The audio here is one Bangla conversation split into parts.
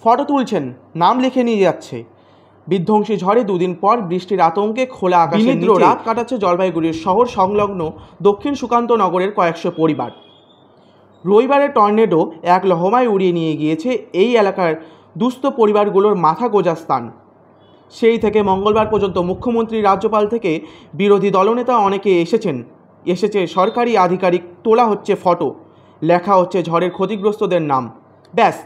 ফটো তুলছেন, নাম লিখে নিয়ে যাচ্ছে। বিধ্বংসী ঝড়ে দুদিন পর বৃষ্টির আতঙ্কে খোলা আকাশে রাত কাটাচ্ছে জলপাইগুড়ির শহর সংলগ্ন দক্ষিণ সুকান্ত নগরের কয়েকশো পরিবার। রবিবারের টর্নেডো এক লহমায় উড়িয়ে নিয়ে গিয়েছে এই এলাকার দুস্থ পরিবারগুলোর মাথা গোঁজা স্থান। সেই থেকে মঙ্গলবার পর্যন্ত মুখ্যমন্ত্রী, রাজ্যপাল থেকে বিরোধী দলনেতা অনেকে এসেছে সরকারি আধিকারিক, তোলা হচ্ছে ফটো, লেখা হচ্ছে ঝড়ের ক্ষতিগ্রস্তদের নাম। ব্যাস,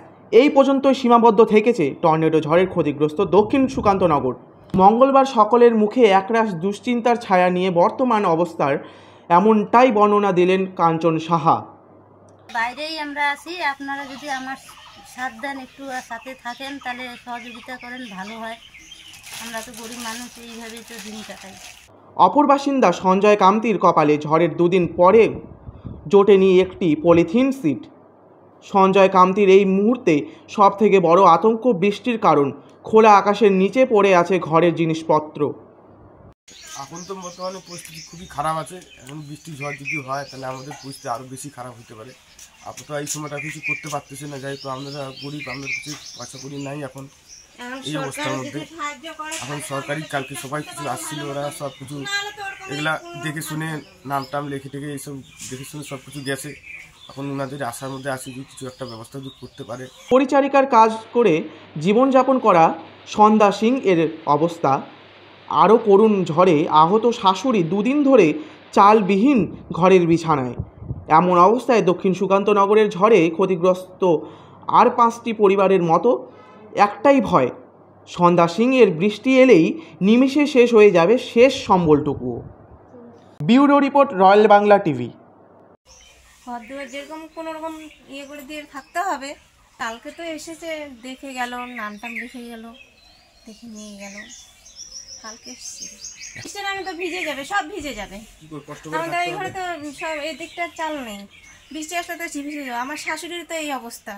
এই পর্যন্তই সীমাবদ্ধ থেকেছে টর্নেডো ঝড়ের ক্ষতিগ্রস্ত দক্ষিণ সুকান্ত নগর। মঙ্গলবার সকলের মুখে একরাশ দুশ্চিন্তার ছায়া নিয়ে বর্তমান অবস্থার এমনটাই বর্ণনা দিলেন কাঞ্চন সাহা। বাইরেই আমরা আছি, আপনারা যদি আমার সাথ দেন, একটু সাথে থাকেন, তাহলে সহযোগিতা করেন, ভালো হয়। আমরা তো গরিব মানুষ, এইভাবেই তো দিন কাটাই। অপর বাসিন্দা সঞ্জয় কামতির কপালে ঝড়ের দুদিন পরে জোটেনি একটি পলিথিন সিট। সঞ্জয় কামতির এই মুহূর্তে সব থেকে বড় আতঙ্ক বৃষ্টির কারণ। খোলা আকাশের নিচে পড়ে আছে ঘরের জিনিসপত্র। এখন তো বর্তমানে পরিস্থিতি খুবই খারাপ আছে। এখন বৃষ্টি ঝড় যদি হয় তাহলে আমাদের পরিস্থিতি আরও বেশি খারাপ হতে পারে। আপাতত এই সময়টা কিছু করতে পারতেছে না, যেহেতু আমরা গরিব, আমাদের কিছু পয়সা করি নাই এখন এই অবস্থার মধ্যে। এখন সরকারি কালকে সবাই কিছু আসছিল, ওরা সব কিছু এগুলা দেখে শুনে নাম টাম লিখে টেখে এইসব দেখে শুনে সব কিছু গেছে। এখন ওনাদের আশার মধ্যে আসি যে কিছু একটা ব্যবস্থা যদি করতে পারে। পরিচারিকার কাজ করে জীবনযাপন করা সন্ধ্যা সিং এর অবস্থা আরও করুণ। ঝড়ে আহত শাশুড়ি দুদিন ধরে চালবিহীন ঘরের বিছানায়। এমন অবস্থায় দক্ষিণ সুকান্ত নগরের ঝড়ে ক্ষতিগ্রস্ত আর 5টি পরিবারের মতো একটাই ভয়, সন্ধ্যা সিং এর বৃষ্টি এলেই নিমেষে শেষ হয়ে যাবে শেষ সম্বলটুকুও। Bureau report, Royal Bangla TV. যেরকম কোনো রকম ইয়ে করে দিয়ে থাকতে হবে। কালকে তো এসেছে, দেখে গেল, নাম টাম লিখে গেল, দেখে নিয়ে গেল। কালকে এসেছে, আমি তো ভিজে যাবে, সব ভিজে যাবে। আমাদের এই ঘরে তো সব এই দিকটা চাল নেই, বৃষ্টি আসলে তো ভিজে যাবে। আমার শাশুড়ির তো এই অবস্থা।